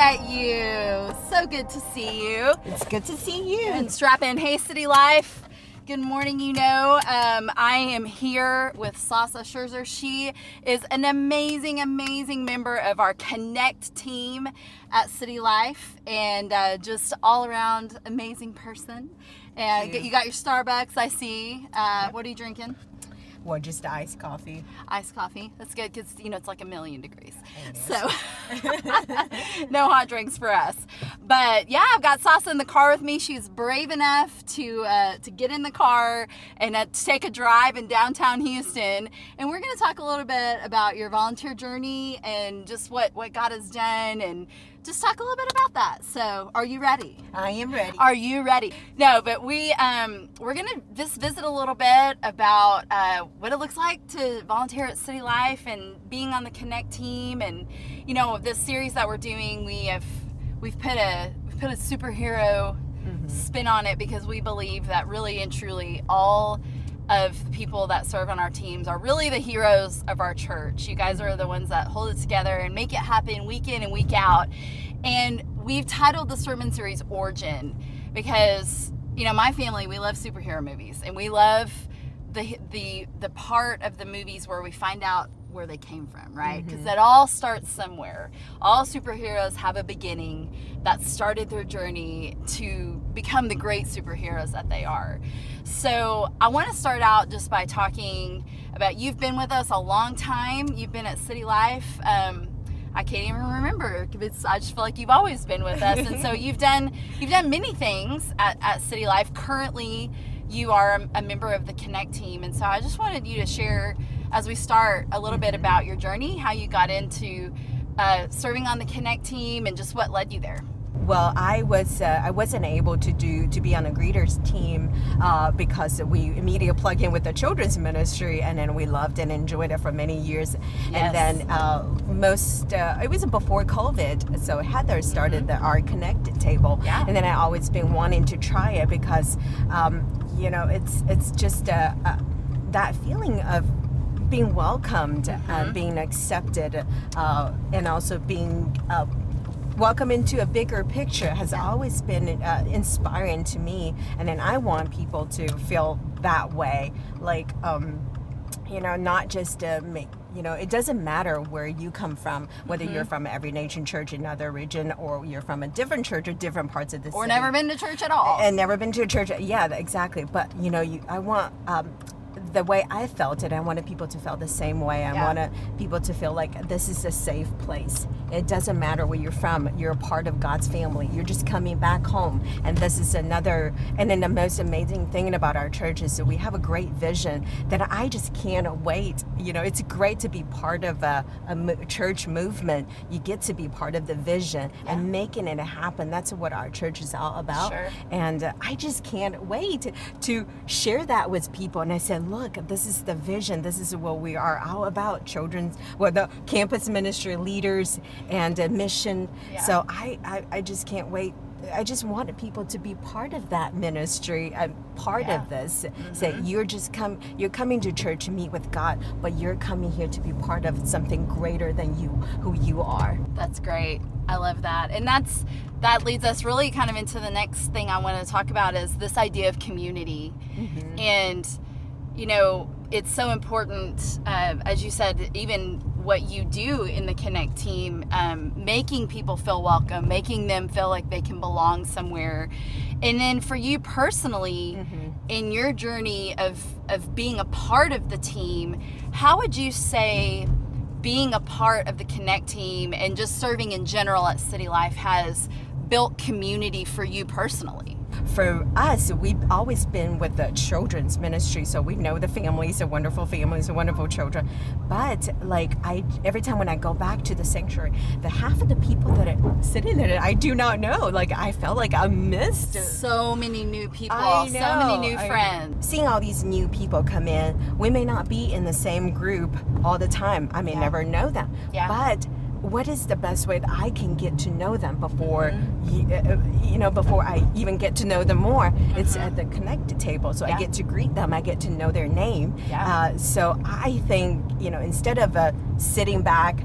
at you. So good to see you. It's good to see you. And strap in. Hey, City Life. Good morning. I am here with Sasa Scherzer. She is an amazing, amazing member of our Connect team at City Life, and just all around amazing person. And you got your Starbucks, I see. What are you drinking? Well, just iced coffee. Iced coffee. That's good because, it's like 1,000,000 degrees. So, no hot drinks for us. But, yeah, I've got Sasa in the car with me. She's brave enough to get in the car and to take a drive in downtown Houston. And we're going to talk a little bit about your volunteer journey and just what God has done and just talk a little bit about that. So, are you ready? I am ready. Are you ready? No, but we're gonna just visit a little bit about what it looks like to volunteer at City Life and being on the Connect team. And this series that we're doing, we've put a superhero spin on it because we believe that really and truly all of the people that serve on our teams are really the heroes of our church. You guys are the ones that hold it together and make it happen week in and week out. And we've titled the sermon series Origin because, my family, we love superhero movies, and we love the part of the movies where we find out where they came from, right? Because it all starts somewhere. All superheroes have a beginning that started their journey to become the great superheroes that they are. So I want to start out just by talking about, you've been with us a long time. You've been at City Life. I can't even remember. I just feel like you've always been with us. And so you've done many things at City Life. Currently, you are a member of the Connect team. And so I just wanted you to share, as we start, a little bit about your journey, how you got into serving on the Connect team and just what led you there. Well, I wasn't able to be on a greeters team because we immediately plugged in with the children's ministry, and then we loved and enjoyed it for many years. Yes. And then it was before COVID, so Heather started our Connect table, and then I always been wanting to try it because it's just that feeling of being welcomed, being accepted, and also being welcome into a bigger picture has always been inspiring to me. And then I want people to feel that way, like not just make, it doesn't matter where you come from, whether you're from Every Nation Church in another region, or you're from a different church or different parts of the city. Or never been to church at all. And never been to a church. Yeah, exactly. But I want the way I felt it, I wanted people to feel the same way. I wanted people to feel like this is a safe place. It doesn't matter where you're from. You're a part of God's family. You're just coming back home. And this is another, and then the most amazing thing about our church is that we have a great vision that I just can't wait. It's great to be part of a church movement. You get to be part of the vision and making it happen. That's what our church is all about. Sure. And I just can't wait to share that with people. And I said, look, this is the vision. This is what we are all about. The campus ministry leaders and mission. Yeah. So I just can't wait. I just wanted people to be part of that ministry, part of this. Say you're coming to church to meet with God, but you're coming here to be part of something greater than you, who you are. That's great. I love that. And that leads us really kind of into the next thing I want to talk about is this idea of community. And it's so important, as you said, even what you do in the Connect team, making people feel welcome, making them feel like they can belong somewhere. And then for you personally, in your journey of being a part of the team, how would you say being a part of the Connect team and just serving in general at City Life has built community for you personally? For us, we've always been with the children's ministry, so we know the families, the wonderful children. But every time when I go back to the sanctuary, the half of the people that are sitting there, I do not know. I felt like I missed so many new people, I know. So many new friends. Seeing all these new people come in, we may not be in the same group all the time. I may never know them, but what is the best way that I can get to know them before, before I even get to know them more? It's at the connected table, so I get to greet them, I get to know their name. So I think, instead of sitting back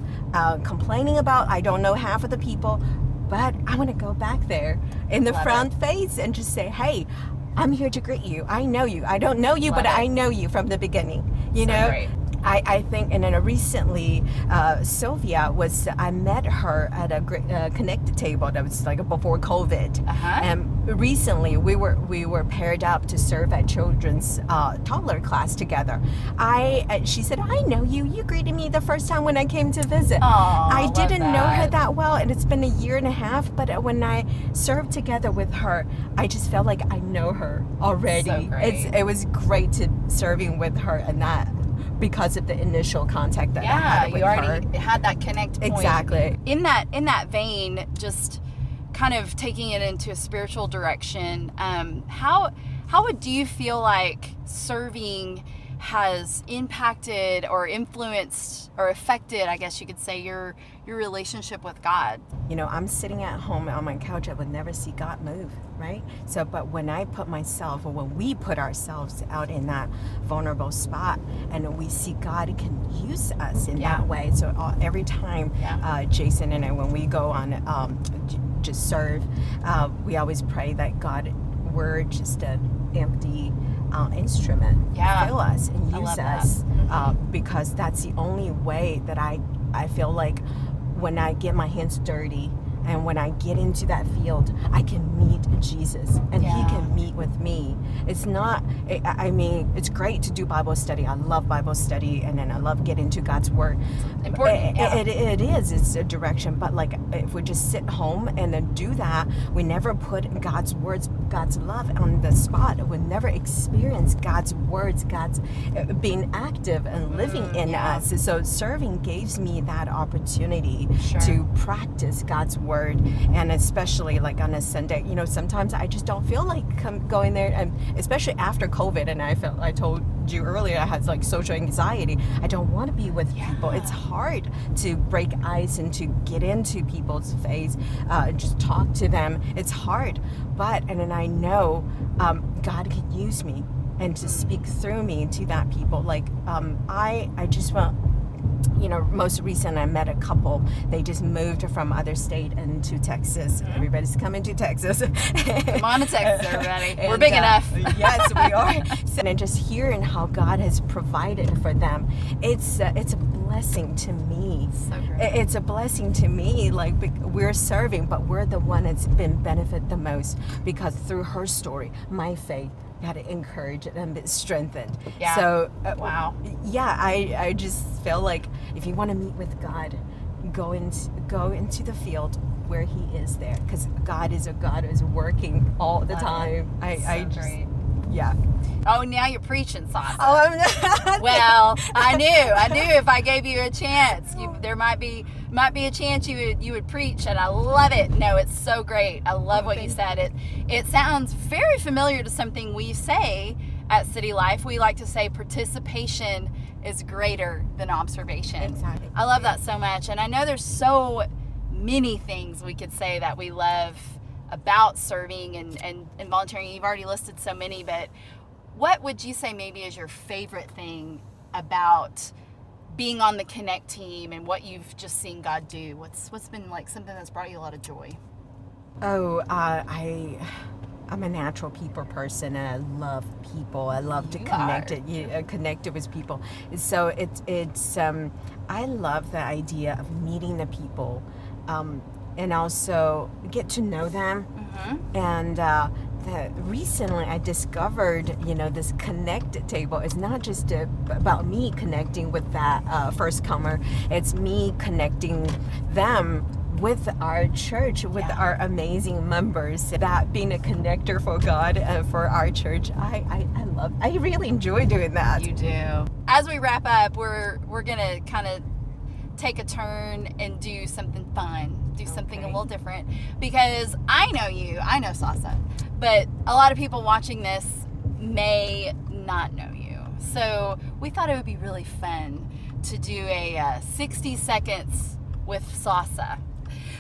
complaining about I don't know half of the people, but I want to go back there in the Love front face and just say, hey, I'm here to greet you. I know you. I don't know you, Love but it. I know you from the beginning. You So know? great. I think, and then recently, Sylvia I met her at a connected table that was like before COVID. Uh-huh. And recently we were paired up to serve at children's toddler class together. She said, I know you. You greeted me the first time when I came to visit. Aw, I love didn't know her that. that well, and it's been 1.5 years, but when I served together with her, I just felt like I know her already. So great. It was great to serving with her, and that because of the initial contact that I had with you already her. had that connect point. Exactly. In that vein, just kind of taking it into a spiritual direction, how do you feel like serving has impacted or influenced or affected, I guess you could say, your relationship with God? You know, I'm sitting at home on my couch, I would never see God move, right? So, but when I put myself, or when we put ourselves out in that vulnerable spot, and we see God can use us in that way. So every time Jason and I, when we go on just serve, we always pray that God, we're just an empty instrument. Fill us and use us, because that's the only way that I feel like when I get my hands dirty and when I get into that field, I can meet Jesus and he can meet with me. It's not, I mean, it's great to do Bible study. I love Bible study, and then I love getting into God's word. Important. It is. It's a direction. But like, if we just sit home and then do that, we never put God's words, God's love on the spot. We never experience God's words, God's being active and living in us. So serving gives me that opportunity to practice God's word. And especially like on a Sunday, you know, sometimes I just don't feel like going there, and especially after COVID, and I told you earlier, I had like social anxiety. I don't want to be with people. It's hard to break ice and to get into people's face, just talk to them. It's hard, and then I know God can use me and to speak through me to that people. Like I just want, you know, most recent I met a couple. They just moved from other state into Texas. Everybody's coming to Texas. Come on to Texas, everybody. We're big enough. Yes, we are. And just hearing how God has provided for them, it's a blessing to me. So great. It's a blessing to me. Like, we're serving, but we're the one that's been benefit the most, because through her story, my faith got to encourage and strengthened. Yeah. So wow. Yeah, I just feel like if you want to meet with God, go into the field where he is there, because God is working all the time. Great. Yeah. Oh, now you're preaching, Sasa. Oh, I'm not. Well, I knew if I gave you a chance, there might be a chance you would preach, and I love it. No, it's so great. I love what you said. It sounds very familiar to something we say at City Life. We like to say participation is greater than observation. Exactly. I love that so much, and I know there's so many things we could say that we love about serving and volunteering. You've already listed so many, but what would you say maybe is your favorite thing about being on the Connect team and what you've just seen God do? What's been like something that's brought you a lot of joy? Oh, I'm a natural people person, and I love people. I love to connect with people. So it's I love the idea of meeting the people, and also get to know them. And recently I discovered, you know, this connected table is not just about me connecting with that first comer. It's me connecting them with our church, with our amazing members. That being a connector for God and for our church, I really enjoy doing that. You do. As we wrap up, we're gonna kind of take a turn and do something fun, do something a little different, because I know Sasa, but a lot of people watching this may not know you. So we thought it would be really fun to do a 60 seconds with Sasa.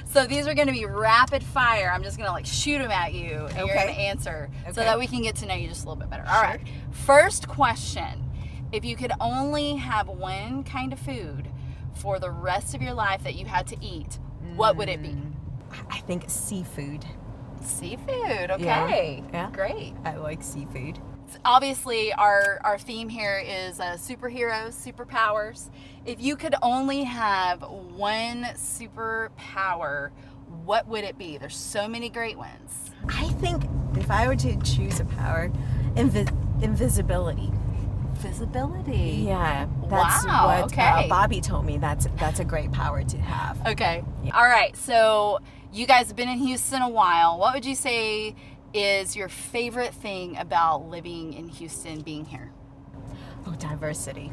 So these are going to be rapid fire. I'm just going to like shoot them at you, and you're going to answer so that we can get to know you just a little bit better. All right. First question. If you could only have one kind of food for the rest of your life that you had to eat, what would it be? I think seafood. Seafood, okay. Yeah. Great. I like seafood. Obviously, our theme here is superheroes, superpowers. If you could only have one superpower, what would it be? There's so many great ones. I think if I were to choose a power, invisibility. Visibility. Yeah, that's Wow, what okay. Bobby told me. That's a great power to have. Okay. Yeah. All right. So you guys have been in Houston a while. What would you say is your favorite thing about living in Houston, being here? Oh, diversity.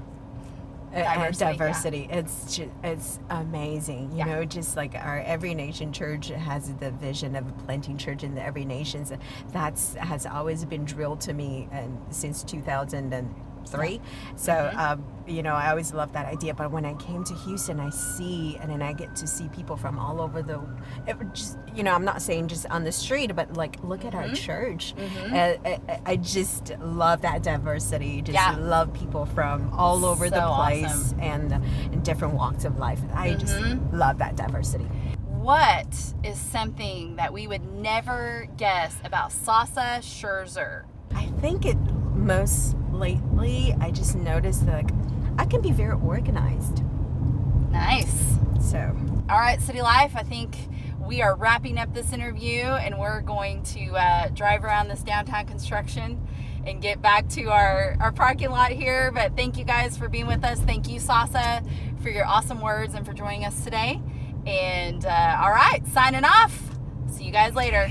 Diversity, It's amazing. You know, just like our Every Nation Church has the vision of planting church in the Every Nations. Has always been drilled to me and since 2003. So, you know, I always loved that idea. But when I came to Houston, and I get to see people from all over you know, I'm not saying just on the street, but like, look at our church. I just love that diversity. Just love people from all over the place and in different walks of life. I just love that diversity. What is something that we would never guess about Sasa Scherzer? I think most lately, I just noticed that like, I can be very organized. Nice. So, all right, City Life, I think we are wrapping up this interview and we're going to drive around this downtown construction and get back to our parking lot here. But thank you guys for being with us. Thank you, Sasa, for your awesome words and for joining us today. And all right, signing off. See you guys later.